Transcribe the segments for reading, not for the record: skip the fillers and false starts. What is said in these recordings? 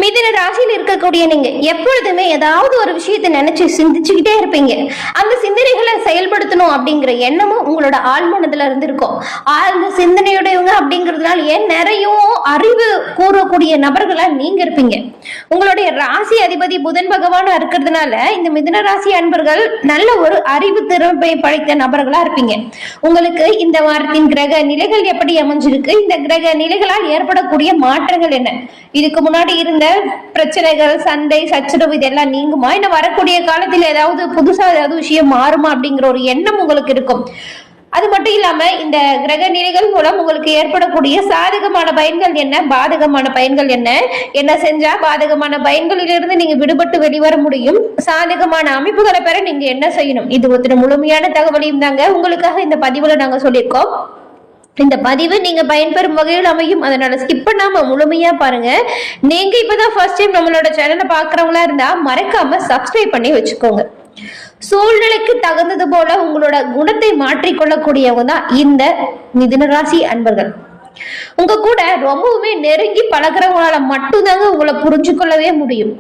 மிதுன ராசியில் இருக்கக்கூடிய நீங்க எப்பொழுதுமே ஏதாவது ஒரு விஷயத்தை நினைச்சு சிந்திச்சுக்கிட்டே இருப்பீங்க. அந்த சிந்தனைகளை செயல்படுத்தணும் அப்படிங்கிற எண்ணமும் உங்களோட ஆழ்மனதுல இருந்து இருக்கும். ஆழ்ந்த சிந்தனையுடையவங்க அப்படிங்கிறதுனால நிறைய அறிவு கூறக்கூடிய நபர்களா நீங்க இருப்பீங்க. உங்களுடைய ராசி அதிபதி புதன் பகவானா இருக்கிறதுனால இந்த மிதுன ராசி அன்பர்கள் நல்ல ஒரு அறிவு திறமை படைத்த நபர்களா இருப்பீங்க. உங்களுக்கு இந்த வாரத்தின் கிரக நிலைகள் எப்படி அமைஞ்சிருக்கு, இந்த கிரக நிலைகளால் ஏற்படக்கூடிய மாற்றங்கள் என்ன, இதுக்கு முன்னாடி இருந்த பிரச்சனைகள், சண்டை, சச்சரவு இதெல்லாம் நீங்குமா, இன்னும் வரக்கூடிய காலத்தில் ஏதாவது புதுசா ஏதாவது விஷயம் மாறுமா அப்படிங்கிற ஒரு எண்ணம் உங்களுக்கு இருக்கும். அது மட்டும் இல்லாம இந்த கிரக நிலைகள் மூலம் உங்களுக்கு ஏற்படக்கூடிய சாதகமான பயன்கள் என்ன, பாதகமான பயன்கள் என்ன, என்ன செஞ்சா பாதகமான பயன்களிலிருந்து நீங்க விடுபட்டு வெளிவர முடியும், சாதகமான அமைப்புகளை பெற நீங்க என்ன செய்யணும், இது ஒரு முழுமையான தகவலையும் தாங்க உங்களுக்காக இந்த பதிவுல நாங்க சொல்லியிருக்கோம். இந்த பதிவு நீங்க பயன்பெறும் வகையில் அமையும். அதனால ஸ்கிப் பண்ணாம முழுமையா பாருங்க. நீங்க இப்பதான் ஃபர்ஸ்ட் டைம் நம்மளோட சேனலை பாக்குறவங்களா இருந்தா மறக்காம சப்ஸ்கிரைப் பண்ணி வச்சுக்கோங்க. சூழ்நிலைக்கு தகுந்தது போல உங்களோட குணத்தை மாற்றிக்கொள்ளக்கூடியவங்க தான் இந்த மிதுன ராசி அன்பர்கள். உங்க கூட ரொம்பவுமே நெருங்கி பழகிறவங்களால மட்டும்தாங்க உங்களை புரிஞ்சு கொள்ளவே முடியும்.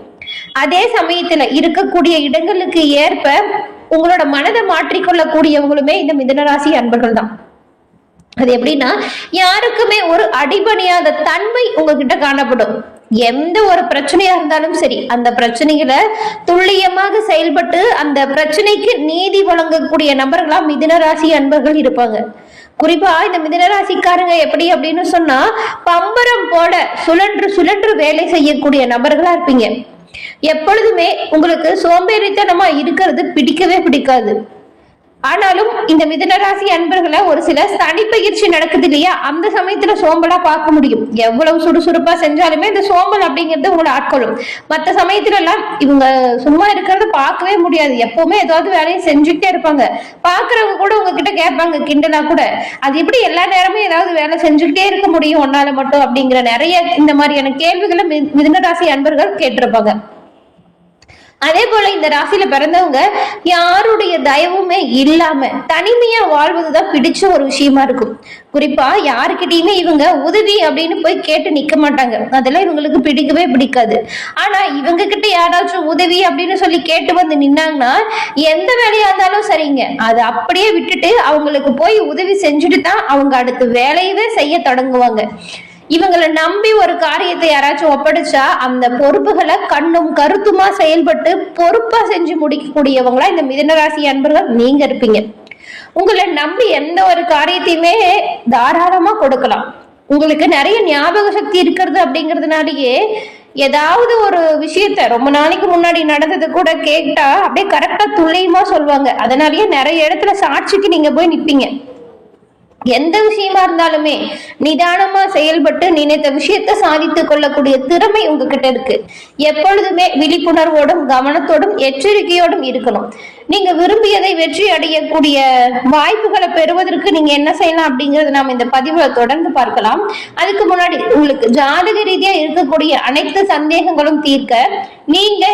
அதே சமயத்துல இருக்கக்கூடிய இடங்களுக்கு ஏற்ப உங்களோட மனதை மாற்றிக்கொள்ளக்கூடியவங்களுமே இந்த மிதுன ராசி அன்பர்கள் தான். அது எப்படின்னா, யாருக்குமே ஒரு அடிபணியாத தன்மை உங்ககிட்ட காணப்படும். எந்த ஒரு பிரச்சனையா இருந்தாலும் சரி, அந்த பிரச்சனைகளை துல்லியமாக செயல்பட்டு அந்த பிரச்சனைக்கு நீதி வழங்கக்கூடிய நபர்களா மிதுன ராசி அன்பர்கள் இருப்பாங்க. குறிப்பா இந்த மிதுன ராசிக்காரங்க எப்படி அப்படின்னு சொன்னா, பம்பரம் போல சுழன்று சுழன்று வேலை செய்யக்கூடிய நபர்களா இருப்பீங்க. எப்பொழுதுமே உங்களுக்கு சோம்பேறித்தனமா இருக்கிறது பிடிக்கவே பிடிக்காது. ஆனாலும் இந்த மிதுன ராசி அன்பர்களை ஒரு சில தனிப்பயிற்சி நடக்குது இல்லையா, அந்த சமயத்துல சோம்பலா பார்க்க முடியும். எவ்வளவு சுறுசுறுப்பா செஞ்சாலுமே இந்த சோம்பல் அப்படிங்கிறது உங்களை ஆட்கொள்ளும். மற்ற சமயத்துல எல்லாம் இவங்க சும்மா இருக்கிறத பார்க்கவே முடியாது. எப்பவுமே ஏதாவது வேலையை செஞ்சுக்கிட்டே இருப்பாங்க. பாக்குறவங்க கூட உங்ககிட்ட கேட்பாங்க கிண்டலா கூட, அது எப்படி எல்லா நேரமும் ஏதாவது வேலை செஞ்சுக்கிட்டே இருக்க முடியும் ஒன்னால மட்டும் அப்படிங்கிற நிறைய இந்த மாதிரியான கேள்விகளை மிதுன ராசி அன்பர்கள் கேட்டிருப்பாங்க. அதே போல இந்த ராசியில பிறந்தவங்க யாருடைய தயவுமே இல்லாம தனிமையா வாழ்வதுதான் பிடிச்ச ஒரு விஷயமா இருக்கும். குறிப்பா யாருக்கிட்டையுமே இவங்க உதவி அப்படின்னு போய் கேட்டு நிக்க மாட்டாங்க. அதெல்லாம் இவங்களுக்கு பிடிக்கவே பிடிக்காது. ஆனா இவங்க கிட்ட யாராச்சும் உதவி அப்படின்னு சொல்லி கேட்டு வந்து நின்னாங்கன்னா எந்த வேலையா இருந்தாலும் சரிங்க, அதை அப்படியே விட்டுட்டு அவங்களுக்கு போய் உதவி செஞ்சுட்டு தான் அவங்க அடுத்த வேலையவே செய்ய தொடங்குவாங்க. இவங்களை நம்பி ஒரு காரியத்தை யாராச்சும் ஒப்படைச்சா அந்த பொறுப்புகளை கண்ணும் கருத்துமா செயல்பட்டு பொறுப்பா செஞ்சு முடிக்கக்கூடியவங்களா இந்த மிதுன ராசி அன்பர்கள் நீங்க இருப்பீங்க. உங்களை நம்பி எந்த ஒரு காரியத்தையுமே தாராளமா கொடுக்கலாம். உங்களுக்கு நிறைய ஞாபக சக்தி இருக்கிறது அப்படிங்கிறதுனாலயே ஏதாவது ஒரு விஷயத்த ரொம்ப நாளைக்கு முன்னாடி நடந்தது கூட கேட்டா அப்படியே கரெக்டா துல்லியமா சொல்லுவாங்க. அதனாலயே நிறைய இடத்துல சாட்சிக்கு நீங்க போய் நிப்பீங்க. எந்த விஷயமா இருந்தாலுமே நிதானமா செயல்பட்டு நினைத்த விஷயத்தை சாதித்துக் கொள்ளக்கூடிய திறமை உங்ககிட்ட இருக்கு. எப்பொழுதுமே விழிப்புணர்வோடும் கவனத்தோடும் எச்சரிக்கையோடும் இருக்கணும். நீங்க விரும்பியதை வெற்றி அடையக்கூடிய வாய்ப்புகளை பெறுவதற்கு நீங்க என்ன செய்யலாம் அப்படிங்கறத நாம இந்த பதிவுல தொடர்ந்து பார்க்கலாம். அதுக்கு முன்னாடி உங்களுக்கு ஜாதக ரீதியா இருக்கக்கூடிய அனைத்து சந்தேகங்களும் தீர்க்க நீங்க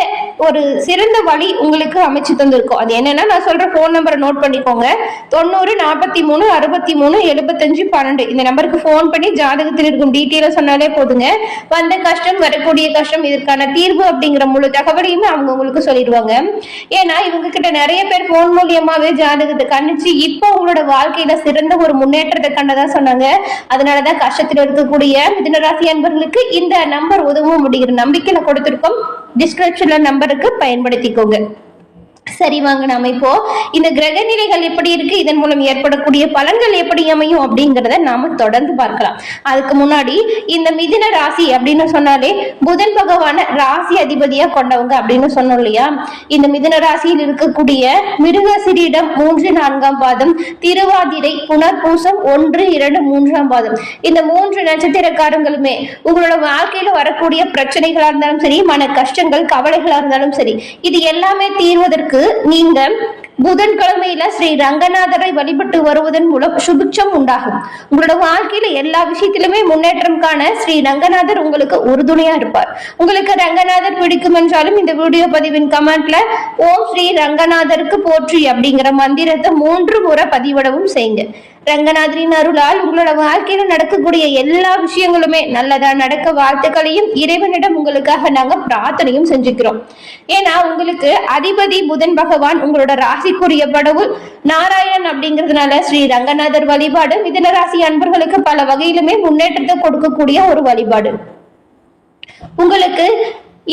ஒரு சிறந்த வழி உங்களுக்கு அமைச்சு தந்திருக்கோம். அது என்னன்னா, நான் சொல்ற போன் நம்பரை நோட் பண்ணிக்கோங்க. 90 43 63 75 12 இந்த நம்பருக்கு போன் பண்ணி ஜாதகத்தில் இருக்கும் டீட்டெயில சொன்னாலே போதுங்க. வந்த கஷ்டம், வரக்கூடிய கஷ்டம், இதற்கான தீர்வு அப்படிங்கிற முழு தகவலையுமே அவங்க உங்களுக்கு சொல்லிடுவாங்க. ஏன்னா இவங்க கிட்ட நிறைய பேர் போன் மூலியமாவே ஜாதகத்தை கணிச்சு இப்போ உங்களோட வாழ்க்கையில சிறந்த ஒரு முன்னேற்றத்தை கண்டதா சொன்னாங்க. அதனாலதான் கஷ்டத்தில் இருக்கக்கூடிய மிதுன ராசி அன்பர்களுக்கு இந்த நம்பர் உதவும் அப்படிங்கிற நம்பிக்கையில கொடுத்திருக்கோம். டிஸ்கிரிப்ஷன்ல நம்பருக்கு பயன்படுத்திக்கோங்க. சரி, வாங்க நாம இப்போ இந்த கிரக நிலைகள் எப்படி இருக்கு, இதன் மூலம் ஏற்படக்கூடிய பலன்கள் எப்படி அமையும் அப்படிங்கிறத நாம தொடர்ந்து பார்க்கலாம். அதுக்கு முன்னாடி இந்த மிதுன ராசி அப்படின்னு சொன்னாலே புதன் பகவான ராசி அதிபதியா கொண்டவங்க அப்படின்னு சொன்னோம் இல்லையா. இந்த மிதுன ராசியில் இருக்கக்கூடிய மிருகசிரீடம் 3 4 பாதம், திருவாதிரை, புனர்பூசம் 1 2 3 பாதம், இந்த 3 நட்சத்திரக்காரங்களுமே உங்களோட வாழ்க்கையில வரக்கூடிய பிரச்சனைகளா இருந்தாலும் சரி, மன கஷ்டங்கள், கவலைகளா இருந்தாலும் சரி, இது எல்லாமே தீர்வதற்கு நீங்க புதன்கிழமையில ஸ்ரீ ரங்கநாதரை வழிபட்டு வருவதன் மூலம் சுபிட்சம் உண்டாகும். உங்களோட வாழ்க்கையில எல்லா விஷயத்திலுமே முன்னேற்றம் காண ஸ்ரீ ரங்கநாதர் உங்களுக்கு உறுதுணையா இருப்பார். உங்களுக்கு ரங்கநாதர் பிடிக்கும் என்றாலும் இந்த வீடியோ பதிவின் கமெண்ட்ல ஓம் ஸ்ரீ ரங்கநாதருக்கு போற்றி அப்படிங்கிற மந்திரத்தை 3 முறை பதிவிடவும் செய்யுங்க. ரங்கநாதரின் அருளால் உங்களோட வாழ்க்கையில நடக்கக்கூடிய எல்லா விஷயங்களுமே நல்லதா நடக்க வாழ்த்துக்களையும் இறைவனிடம் உங்களுக்காக நாங்க பிரார்த்தனையும் செஞ்சுக்கிறோம். ஏன்னா உங்களுக்கு அதிபதி புதன் பகவான் உங்களோட ராசிக்குரிய கடவுள் நாராயணன் அப்படிங்கிறதுனால ஸ்ரீ ரங்கநாதர் வழிபாடு மிதுன ராசி அன்பர்களுக்கு பல வகையிலுமே முன்னேற்றத்தை கொடுக்கக்கூடிய ஒரு வழிபாடு. உங்களுக்கு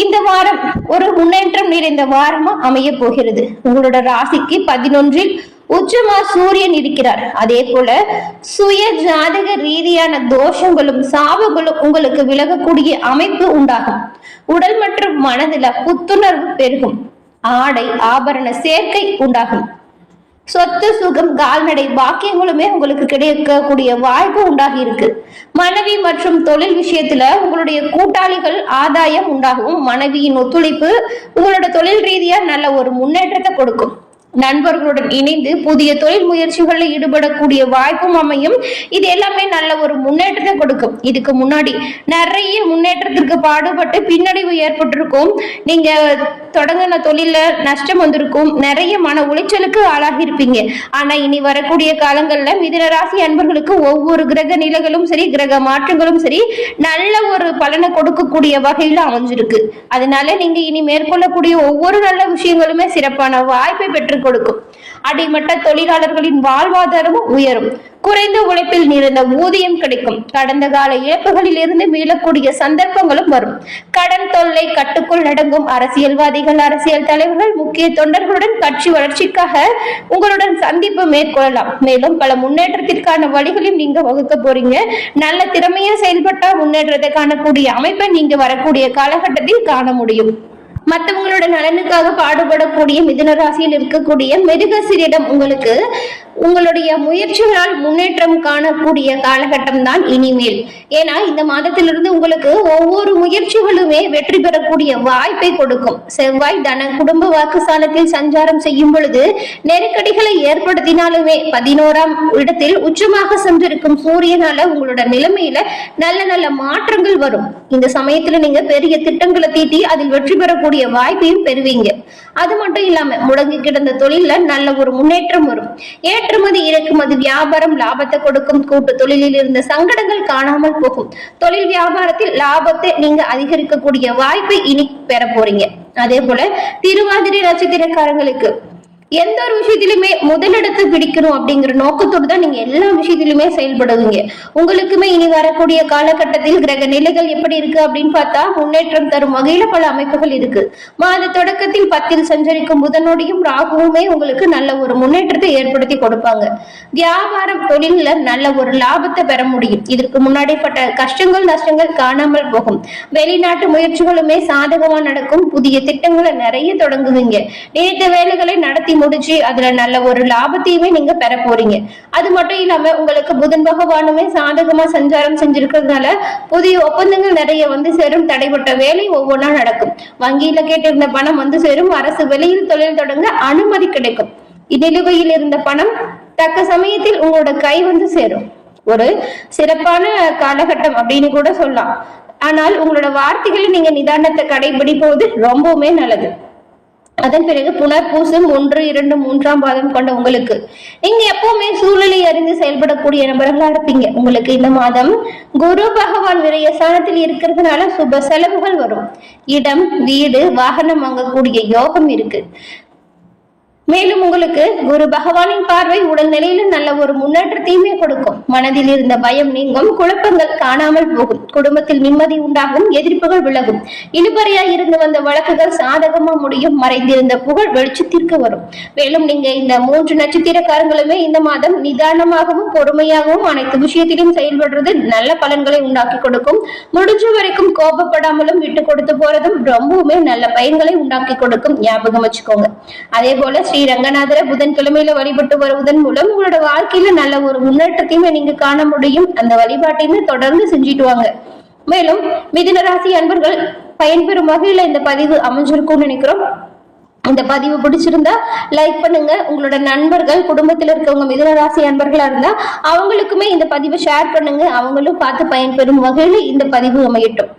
இந்த வாரம் ஒரு முன்னேற்றம் நிறைந்த வாரமா அமைய போகிறது. உங்களோட ராசிக்கு 11 உச்சமா சூரியன் இருக்கிறார். அதே போல சுய ஜாதக ரீதியான தோஷங்களும் சாபங்களும் உங்களுக்கு விலகக்கூடிய அமைப்பு உண்டாகும். உடல் மற்றும் மனதில புத்துணர்வு பெருகும். ஆடை ஆபரண சேர்க்கை உண்டாகும். சொத்து சுகம் கால்நடை பாக்கியங்களுமே உங்களுக்கு கிடைக்கக்கூடிய வாய்ப்பு உண்டாகி இருக்கு. மனைவி மற்றும் தொழில் விஷயத்துல உங்களுடைய கூட்டாளிகள் ஆதாயம் உண்டாகும். மனைவியின் ஒத்துழைப்பு உங்களோட தொழில் ரீதியா நல்ல ஒரு முன்னேற்றத்தை கொடுக்கும். நண்பர்களுடன் இணைந்து புதிய தொழில் முயற்சிகளில் ஈடுபடக்கூடிய வாய்ப்பும் அமையும். இது எல்லாமே நல்ல ஒரு முன்னேற்றத்தை கொடுக்கும். இதுக்கு முன்னாடி நிறைய முன்னேற்றத்திற்கு பாடுபட்டு பின்னடைவு ஏற்பட்டிருக்கும். நீங்க தொடங்கின தொழில நஷ்டம் வந்திருக்கும். நிறைய மன உளைச்சலுக்கு ஆளாகி இருப்பீங்க. ஆனா இனி வரக்கூடிய காலங்கள்ல மிதுன ராசி அன்பர்களுக்கு ஒவ்வொரு கிரக நிலைகளும் சரி கிரக மாற்றங்களும் சரி நல்ல ஒரு பலனை கொடுக்கக்கூடிய வகையில அமைஞ்சிருக்கு. அதனால நீங்க இனி மேற்கொள்ளக்கூடிய ஒவ்வொரு நல்ல விஷயங்களுமே சிறப்பான வாய்ப்பை பெற்று கொடுக்கும். அடிமட்ட தொழிலாளர்களின் வாழ்வாதாரமும் உயரும். குறைந்த உழைப்பில் நிறைந்த ஊதியம் கிடைக்கும். கடந்த கால இழப்புகளில் இருந்து மீளக்கூடிய சந்தர்ப்பங்களும் வரும். கடன் தொல்லை கட்டுக்குள் அடங்கும். அரசியல்வாதிகள் அரசியல் தலைவர்கள் முக்கிய தொண்டர்களுடன் கட்சி வளர்ச்சிக்காக உங்களுடன் சந்திப்பு மேற்கொள்ளலாம். மேலும் பல முன்னேற்றத்திற்கான வழிகளையும் நீங்க வகுக்க போறீங்க. நல்ல திறமையா செயல்பட்டா முன்னேற்றத்தை காணக்கூடிய அமைப்பை நீங்க வரக்கூடிய காலகட்டத்தில் காண முடியும். மற்றவங்களோட நலனுக்காக பாடுபடக்கூடிய மிதுன ராசியில் இருக்கக்கூடிய மிருகசீரிடம் உங்களுக்கு உங்களுடைய முயற்சிகளால் முன்னேற்றம் காணக்கூடிய காலகட்டம் தான் இனிமேல். ஏன்னா இந்த மாதத்திலிருந்து உங்களுக்கு ஒவ்வொரு முயற்சிகளுமே வெற்றி பெறக்கூடிய வாய்ப்பை கொடுக்கும். செவ்வாய் தன குடும்ப வாக்குஸ்தானத்தில் சஞ்சாரம் செய்யும் பொழுது நெருக்கடிகளை ஏற்படுத்தினாலுமே 11ஆம் இடத்தில் உச்சமாக சென்றிருக்கும் சூரியனால உங்களோட நிலைமையில நல்ல நல்ல மாற்றங்கள் வரும். இந்த சமயத்துல நீங்க பெரிய திட்டங்களை தீட்டி அதில் வெற்றி பெறக்கூடிய வாய்ப்பையும் பெறுவீங்க. அது மட்டும் இல்லாம முடங்கி கிடந்த தொழில நல்ல ஒரு முன்னேற்றம் வரும். ஏற்றுமதி இறக்குமதி வியாபாரம் லாபத்தை கொடுக்கும். கூட்டு தொழிலில் இருந்த சங்கடங்கள் காணாமல் போகும். தொழில் வியாபாரத்தில் லாபத்தை நீங்க அதிகரிக்கக்கூடிய வாய்ப்பை இனி பெற போறீங்க. அதே போல திருவாதிரை நட்சத்திரக்காரங்களுக்கு எந்த ஒரு விஷயத்திலுமே முதலிடத்தை பிடிக்கணும் அப்படிங்கிற நோக்கத்தோடு தான் நீங்க எல்லா விஷயத்திலுமே செயல்படுவீங்க. உங்களுக்குமே இனி வரக்கூடிய காலகட்டத்தில் கிரக நிலைகள் எப்படி இருக்கு அப்படின்னு பார்த்தா முன்னேற்றம் தரும் வகையில பல அமைப்புகள் இருக்கு. மாத தொடக்கத்தில் 10 சஞ்சரிக்கும் புதனோடையும் ராகுவுமே உங்களுக்கு நல்ல ஒரு முன்னேற்றத்தை ஏற்படுத்தி கொடுப்பாங்க. வியாபாரம் தொழில நல்ல ஒரு லாபத்தை பெற முடியும். இதற்கு முன்னாடி பட்ட கஷ்டங்கள் நஷ்டங்கள் காணாமல் போகும். வெளிநாட்டு முயற்சிகளுமே சாதகமா நடக்கும். புதிய திட்டங்களை நிறைய தொடங்குவீங்க. நினைத்த வேலைகளை நடத்தி முடிச்சு அதுல நல்ல ஒரு லாபத்தையுமே நீங்க பெற போறீங்க. அது மட்டும் இல்லாம உங்களுக்கு புதன் பகவானுமே சாதகமா சஞ்சாரம் செஞ்சிருக்கிறதுனால புதிய ஒப்பந்தங்கள் நிறைய வந்து சேரும். தடைப்பட்ட வேலை ஒவ்வொன்றா நடக்கும். வங்கியில கேட்டிருந்த பணம் வந்து சேரும். அரசு வெளியில் தொழில் தொடங்க அனுமதி கிடைக்கும். நிலுவையில் இருந்த பணம் தக்க சமயத்தில் உங்களோட கை வந்து சேரும். ஒரு சிறப்பான காலகட்டம் அப்படின்னு கூட சொல்லலாம். ஆனால் உங்களோட வார்த்தைகளை நீங்க நிதானத்தை கடைபிடிப்பது ரொம்பவுமே நல்லது. அதன் பிறகு புனர்பூசம் 1, 2, 3ஆம் பாதம் கொண்ட உங்களுக்கு நீங்க எப்பவுமே சூழலை அறிந்து செயல்படக்கூடிய நபர்களா இருப்பீங்க. உங்களுக்கு இந்த மாதம் குரு பகவான் விரைய ஸ்தானத்தில் இருக்கிறதுனால சுப செலவுகள் வரும். இடம் வீடு வாகனம் வாங்கக்கூடிய யோகம் இருக்கு. மேலும் உங்களுக்கு குரு பகவானின் பார்வை உடல் நிலையில நல்ல ஒரு முன்னேற்றத்தையுமே கொடுக்கும். மனதில் இருந்த பயம் நீங்கும். குழப்பங்கள் காணாமல் போகும். குடும்பத்தில் நிம்மதி உண்டாகும். எதிர்ப்புகள் விலகும். இழுபறையா இருந்து வந்த வழக்குகள் சாதகமா முடியும். மறைந்திருந்த புகழ் வெளிச்சத்திற்கு வரும். மேலும் நீங்க இந்த 3 நட்சத்திரக்காரங்களுமே இந்த மாதம் நிதானமாகவும் பொறுமையாகவும் அனைத்து விஷயத்திலும் செயல்படுறது நல்ல பலன்களை உண்டாக்கி கொடுக்கும். முடிஞ்ச வரைக்கும் கோபப்படாமலும் விட்டு கொடுத்து போறதும் ரொம்பவுமே நல்ல பயன்களை உண்டாக்கி கொடுக்கும். ஞாபகம் வச்சுக்கோங்க. அதே போல ஸ்ரீ ரங்கநாதரை புதன்கிழமையில வழிபட்டு வருவதன் மூலம் உங்களோட வாழ்க்கையில நல்ல ஒரு முன்னேற்றத்தையுமே நீங்க காண முடியும். அந்த வழிபாட்டையுமே தொடர்ந்து செஞ்சுட்டு வாங்க. மேலும் மிதுன ராசி அன்பர்கள் பயன்பெறும் வகையில இந்த பதிவு அமைஞ்சிருக்கும்னு நினைக்கிறோம். இந்த பதிவு பிடிச்சிருந்தா லைக் பண்ணுங்க. உங்களோட நண்பர்கள் குடும்பத்தில் இருக்கவங்க மிதுன ராசி அன்பர்களா இருந்தா அவங்களுக்குமே இந்த பதிவை ஷேர் பண்ணுங்க. அவங்களும் பார்த்து பயன்பெறும் வகையில இந்த பதிவு அமையட்டும்.